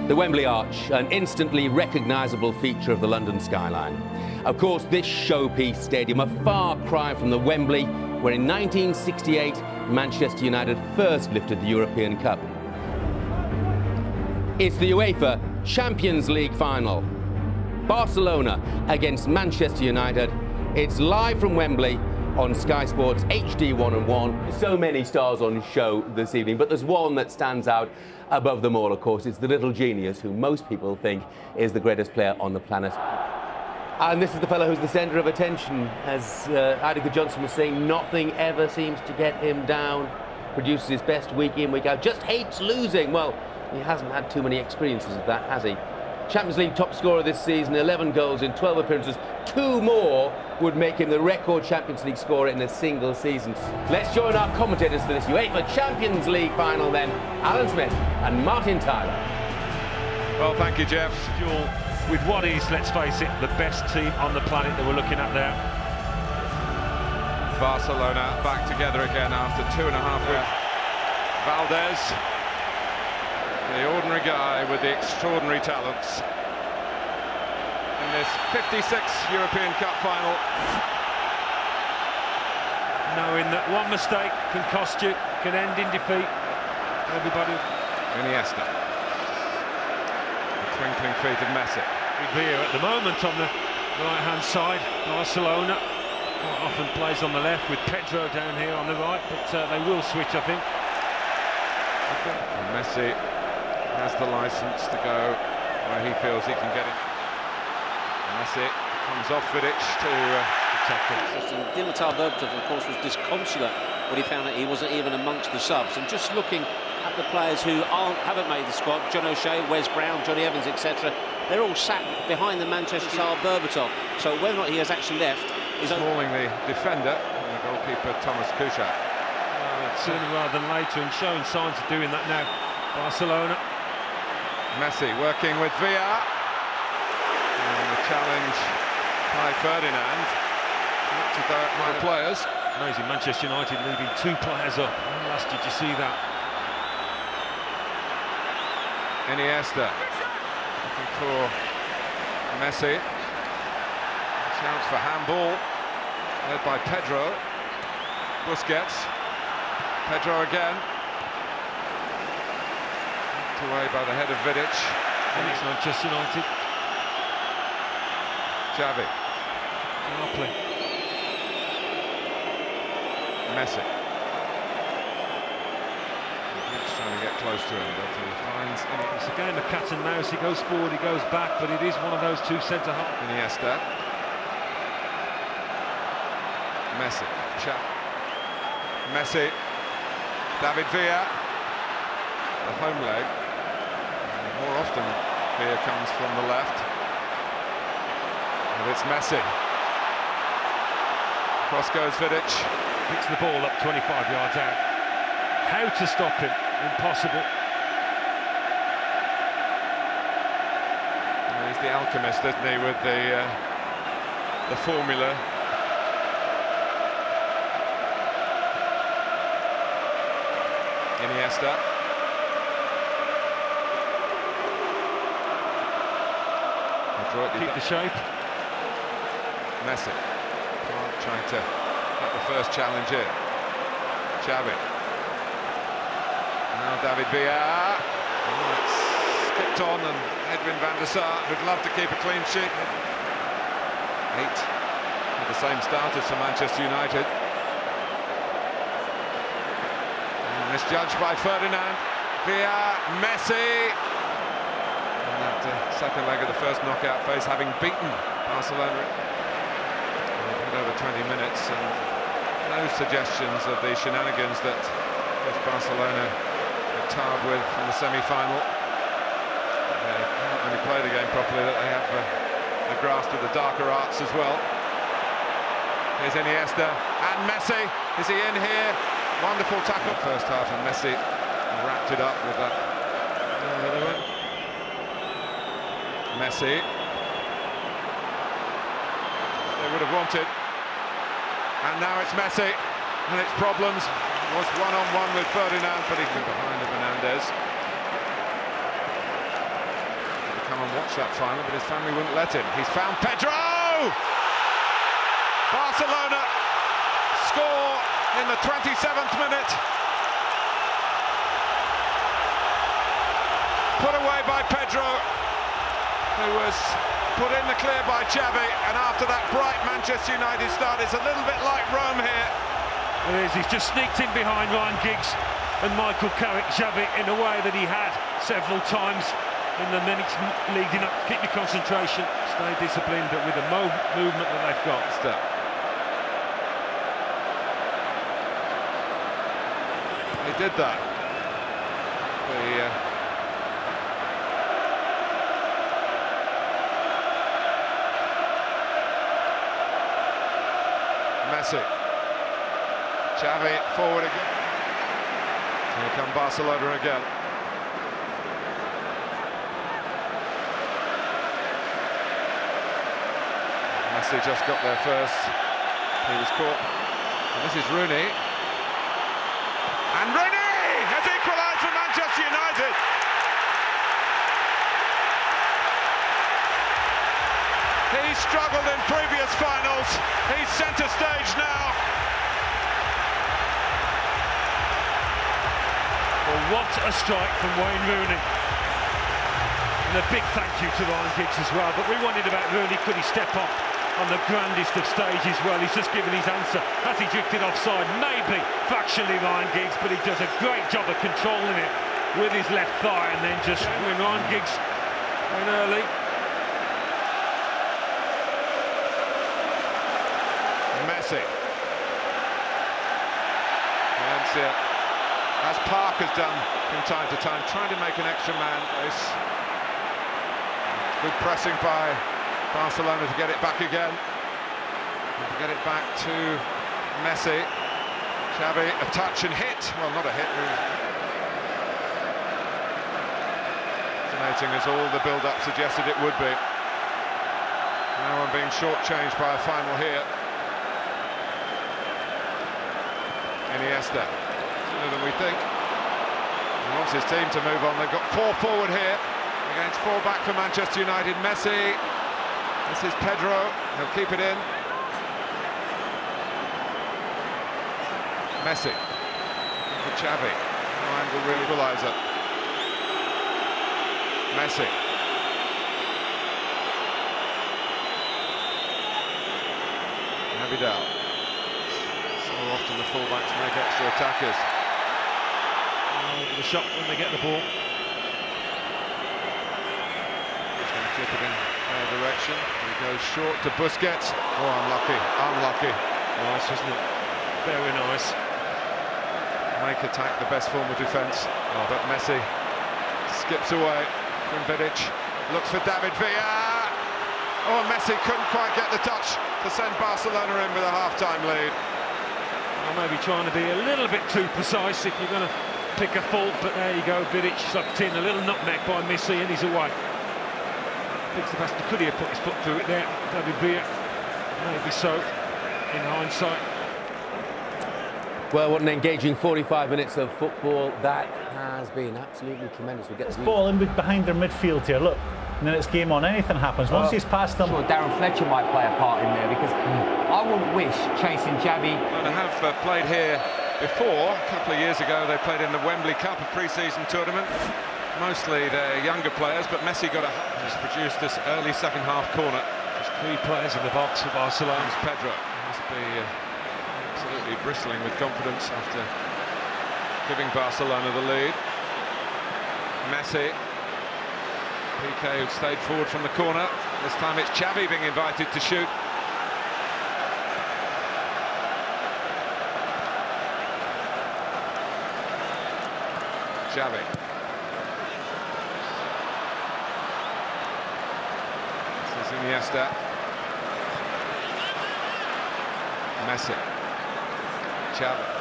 The Wembley Arch, an instantly recognisable feature of the London skyline. Of course, this showpiece stadium, a far cry from the Wembley, where in 1968 Manchester United first lifted the European Cup. It's the UEFA Champions League final. Barcelona against Manchester United. It's live from Wembley on Sky Sports HD 1&1. So many stars on show this evening, but there's one that stands out above them all, of course. It's the little genius who most people think is the greatest player on the planet. And this is the fellow who's the centre of attention. As Idika Johnson was saying, nothing ever seems to get him down. Produces his best week in, week out. Just hates losing. Well, he hasn't had too many experiences of that, has he? Champions League top scorer this season, 11 goals in 12 appearances. 2 more would make him the record Champions League scorer in a single season. Let's join our commentators for this UEFA Champions League final then, Alan Smith and Martin Tyler. Well, thank you, Jeff. With what is, let's face it, the best team on the planet that we're looking at there. Barcelona back together again after 2.5 weeks. Valdez, the ordinary guy with the extraordinary talents in this 56th European Cup final. Knowing that one mistake can cost you, can end in defeat. Everybody. Iniesta. The twinkling feet of Messi. Revere at the moment on the right-hand side. Barcelona quite often plays on the left with Pedro down here on the right, but they will switch, I think. And Messi has the licence to go where he feels he can get it. Messi comes off Vidic to tackle. Dimitar Berbatov, of course, was disconsolate when he found that he wasn't even amongst the subs. And just looking at the players who haven't made the squad, John O'Shea, Wes Brown, Johnny Evans, etc., they're all sat behind the Manchester star Berbatov. So whether or not he has actually left is smalling the defender and the goalkeeper Thomas Kuszczak. Sooner rather than later, and showing signs of doing that now. Barcelona. Messi working with Villa. And the challenge by Ferdinand. Not to the players. Amazing, Manchester United leaving 2 players up. When last did you see that? Iniesta looking for Messi. Chance for handball, led by Pedro. Busquets. Pedro again. Knocked away by the head of Vidic. And it's Manchester United. Xavi. Sharply. Messi. He's trying to get close to him, but he finds... It's a game of cat and mouse. He goes forward, he goes back, but it is one of those 2 centre-half. Iniesta. Messi. Messi. David Villa. The home leg. And more often Villa comes from the left. And it's Messi. Cross goes Vidic. Picks the ball up 25 yards out. How to stop him? Impossible. Well, he's the alchemist, isn't he, with the formula. Iniesta. Keep the shape. Messi. Trying to get the first challenge in. Xavi. Now David Villa. Oh, it's skipped on, and Edwin van der Sar would love to keep a clean sheet. 8 with the same starters for Manchester United. And misjudged by Ferdinand. Villa, Messi. And that second leg of the first knockout phase, having beaten Barcelona over 20 minutes, and no suggestions of the shenanigans that Barcelona were tarred with in the semi-final. They can't really play the game properly, that they have the grasp of the darker arts as well. Here's Iniesta and Messi. Is he in here? Wonderful tackle. First half, and Messi wrapped it up with that. Messi. They would have wanted. And now it's Messi, and it's problems. It was one-on-one with Ferdinand, but he got behind Fernandez. watch that final, but his family wouldn't let him. He's found Pedro! Barcelona score in the 27th minute. Put away by Pedro, who was put in the clear by Xavi, and after that bright Manchester United start, it's a little bit like Rome here. It is, he's just sneaked in behind Ryan Giggs and Michael Carrick, Xavi, in a way that he had several times in the minutes leading up. Keep your concentration, stay disciplined, but with the movement that they've got. Step. They did that. Messi. Xavi forward again. Here come Barcelona again. Messi just got there first. He was caught. And this is Rooney. And Rooney has equalised for Manchester United. He's struggled in previous finals. He's centre stage now. Well, what a strike from Wayne Rooney. And a big thank you to Ryan Giggs as well. But we wondered about Rooney, could he step up on the grandest of stages? Well, he's just given his answer. Has he drifted offside? Maybe, factually, Ryan Giggs, but he does a great job of controlling it with his left thigh, and then just when Ryan Giggs went early. Messi. Valencia, as Park has done from time to time, trying to make an extra man race. Good pressing by Barcelona to get it back again. And to get it back to Messi. Xavi, a touch and hit. Well, not a hit, really. Fascinating as all the build-up suggested it would be. Now I'm being shortchanged by a final here. Iniesta, sooner than we think. He wants his team to move on. They've got 4 forward here against 4 back for Manchester United. Messi, this is Pedro, he'll keep it in. Messi, for Xavi, no angle really equaliser. Messi. Vidal. So often the fullbacks make extra attackers. Over the shot when they get the ball. He's going to flip it in their direction. He goes short to Busquets. Oh, unlucky, unlucky. Nice, wasn't it? Very nice. Make attack the best form of defence. Oh, but Messi skips away from Vidic. Looks for David Villa. Oh, Messi couldn't quite get the touch to send Barcelona in with a half-time lead. Well, maybe trying to be a little bit too precise if you're going to pick a fault, but there you go, Vidic sucked in, a little nutmeg by Messi, and he's away. Thinks the bastard could he have put his foot through it there, David Villa. Maybe so, in hindsight. Well, what an engaging 45 minutes of football that has been. Absolutely tremendous. We get the ball in behind their midfield here, look. And then it's game on, anything happens. Once he's past them... Sure, Darren Fletcher might play a part in there, because I wouldn't wish chasing Xavi. And they have played here before. A couple of years ago they played in the Wembley Cup, a pre-season tournament. Mostly they're younger players, but Messi got just produced this early second half corner. There's 3 players in the box for Barcelona. It's Pedro. He must be absolutely bristling with confidence after giving Barcelona the lead. Messi. PK who stayed forward from the corner. This time it's Xavi being invited to shoot. Xavi. This is Iniesta. Messi. Xavi.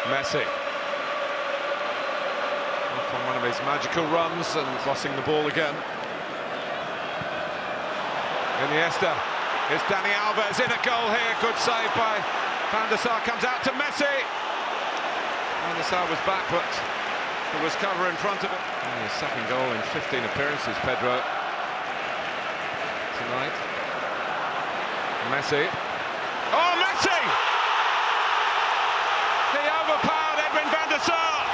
Messi off on one of his magical runs and crossing the ball again. Iniesta, Here's Dani Alves in a goal here. Good save by Van der Sar. Comes out to Messi. Van der Sar was back, but there was cover in front of him. And his second goal in 15 appearances, Pedro, tonight. Messi. Oh, Messi! He overpowered Edwin van der Sar.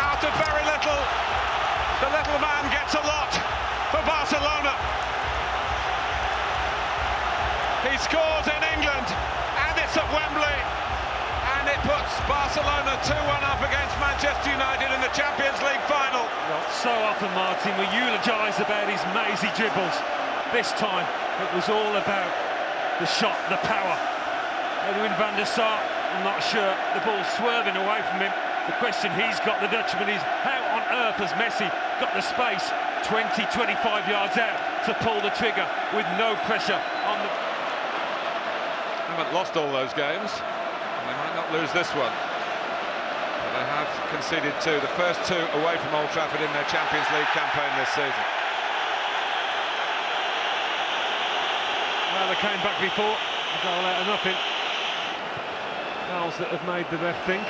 Out of very little. The little man gets a lot for Barcelona. He scores in England, and it's at Wembley. And it puts Barcelona 2-1 up against Manchester United in the Champions League final. Not so often, Martin, we eulogise about his mazy dribbles. This time, it was all about the shot, the power. Edwin van der Sar, I'm not sure, the ball's swerving away from him. The question he's got, the Dutchman, is how on earth has Messi got the space 20, 25 yards out to pull the trigger with no pressure on the... Haven't lost all those games, and they might not lose this one. But they have conceded two, the first two away from Old Trafford in their Champions League campaign this season. Well, they came back before, a goal out of nothing. Fouls that have made the ref think.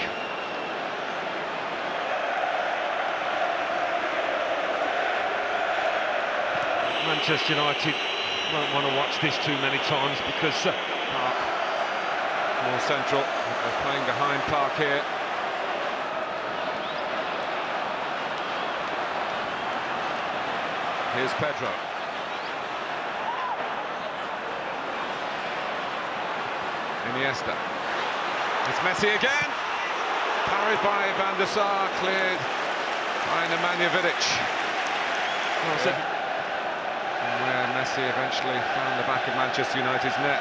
Manchester United won't want to watch this too many times because Park more central. They're playing behind Park here. Here's Pedro. Iniesta. It's Messi again. Parried by Van der Sar, cleared by Nemanja Vidic. And where Messi eventually found the back of Manchester United's net.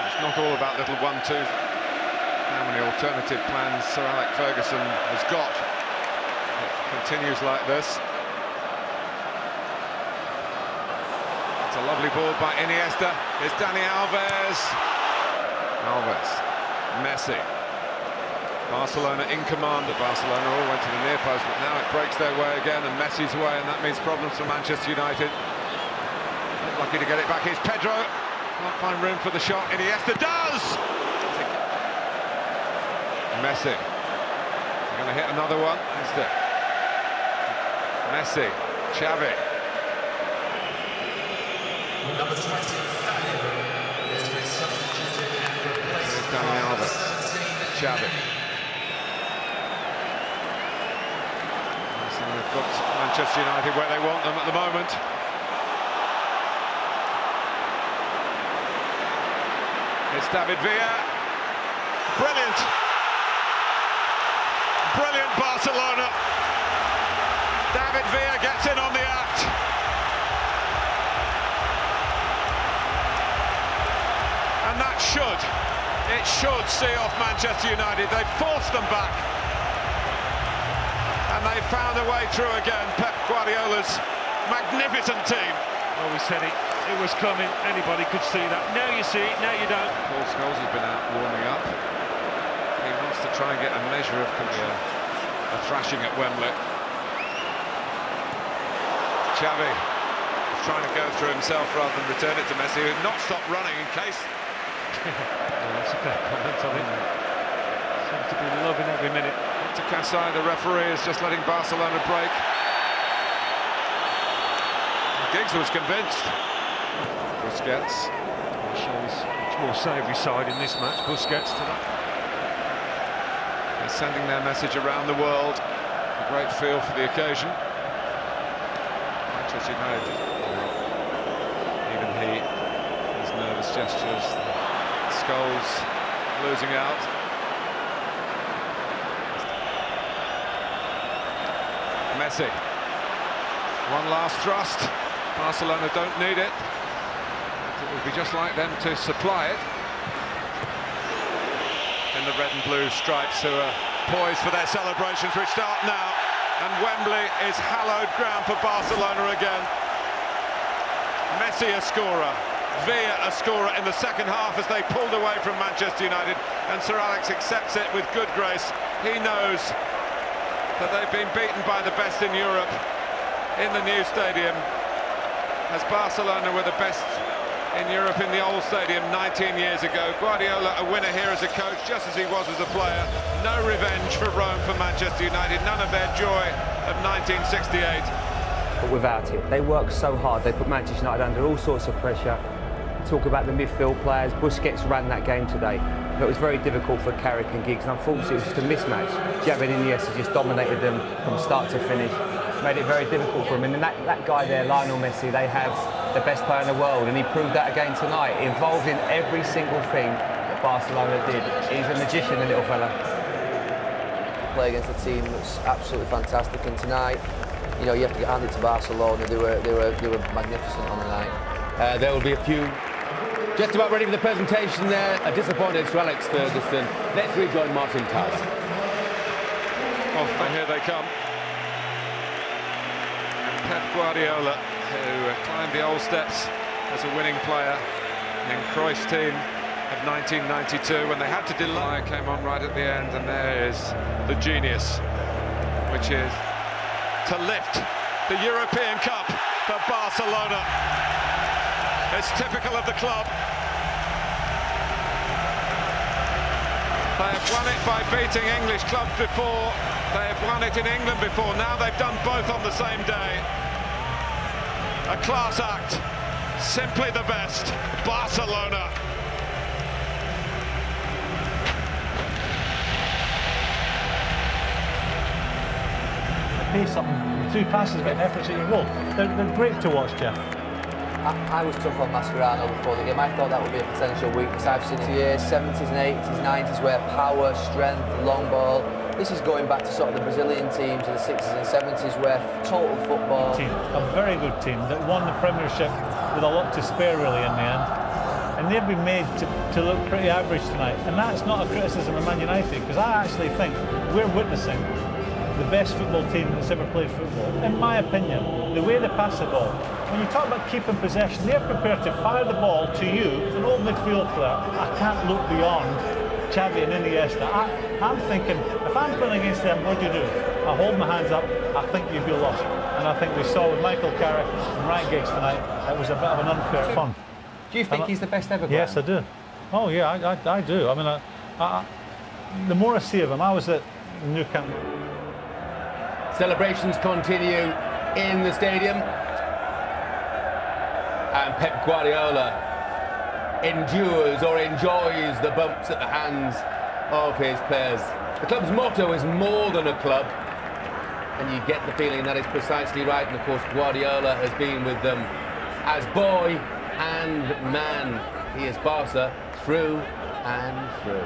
It's not all about little 1-2. How many alternative plans Sir Alex Ferguson has got. It continues like this. It's a lovely ball by Iniesta. It's Dani Alves. Alves. Messi. Barcelona in command. Barcelona all went to the near post, but now it breaks their way again, and Messi's away, and that means problems for Manchester United. Lucky to get it back. Here's Pedro. Can't find room for the shot. Iniesta does! Messi. Going to hit another one. Is it? Messi. Xavi. Number 20, is to be substituted and replaced. Here's Dani Alves. Xavi. So they've got Manchester United where they want them at the moment. It's David Villa. Brilliant. Brilliant Barcelona. David Villa gets in on the act. And that should see off Manchester United. They forced them back. And they found a way through again. Pep Guardiola's magnificent team. Well, we said it was coming. Anybody could see that. Now you see it, now you don't. Paul Scholes has been out warming up. He wants to try and get a measure of control. A thrashing at Wembley. Xavi is trying to go through himself rather than return it to Messi, who not stopped running in case. That's a fair comment, I think. Seems to be loving every minute. To Kasai, the referee, is just letting Barcelona break. Giggs was convinced. Busquets. Shows much more savoury side in this match, Busquets tonight. They're sending their message around the world. A great feel for the occasion. Manchester United. Even he, his nervous gestures. Scholes losing out. Messi. One last thrust. Barcelona don't need it. It would be just like them to supply it. And the red and blue stripes, who are poised for their celebrations, which start now. And Wembley is hallowed ground for Barcelona again. Messi a scorer. Villa a scorer in the second half as they pulled away from Manchester United, and Sir Alex accepts it with good grace. He knows that they've been beaten by the best in Europe in the new stadium, as Barcelona were the best in Europe in the old stadium 19 years ago. Guardiola a winner here as a coach, just as he was as a player. No revenge for Rome for Manchester United, none of their joy of 1968. But without it, they work so hard. They put Manchester United under all sorts of pressure. Talk about the midfield players. Busquets ran that game today. But it was very difficult for Carrick and Giggs, and unfortunately it was just a mismatch. Xavi and Iniesta just dominated them from start to finish. Made it very difficult for them. And that guy there, Lionel Messi, they have the best player in the world, and he proved that again tonight. Involved in every single thing that Barcelona did. He's a magician, the little fella. Play against a team that's absolutely fantastic, and tonight, you know, you have to hand it to Barcelona. They were magnificent on the night. There will be a few just about ready for the presentation there. A disappointed to Alex Ferguson. Let's rejoin Martin Taz. Oh, and here they come. Pep Guardiola, who climbed the old steps as a winning player in Cruyff's team of 1992, when they had to delay. Came on right at the end, and there is the genius, which is to lift the European Cup for Barcelona. It's typical of the club. They have won it by beating English clubs before. They have won it in England before. Now they've done both on the same day. A class act. Simply the best. Barcelona. Pace something. 2 passes, getting efforts at your goal. They're great to watch, Jeff. I was tough on Mascherano before the game. I thought that would be a potential weakness. I've seen it years, 70s and 80s, 90s, where power, strength, long ball. This is going back to sort of the Brazilian teams in the 60s and 70s, where total football. A very good team that won the Premiership with a lot to spare, really, in the end. And they've been made to look pretty average tonight. And that's not a criticism of Man United, because I actually think we're witnessing the best football team that's ever played football. In my opinion, the way they pass the ball. When you talk about keeping possession, they're prepared to fire the ball to you, an old midfield player. I can't look beyond Xavi and Iniesta. I'm thinking, if I'm playing against them, what do? I hold my hands up, I think you'd be lost. And I think we saw with Michael Carrick and Ryan Giggs tonight, it was a bit of an unfair fun. Do you think he's the best ever? Yes, I do. Oh yeah, I do. I mean, the more I see of him, I was at Nou Camp. Celebrations continue in the stadium. And Pep Guardiola endures or enjoys the bumps at the hands of his players. The club's motto is more than a club, and you get the feeling that is precisely right. And of course, Guardiola has been with them as boy and man. He is Barca through and through.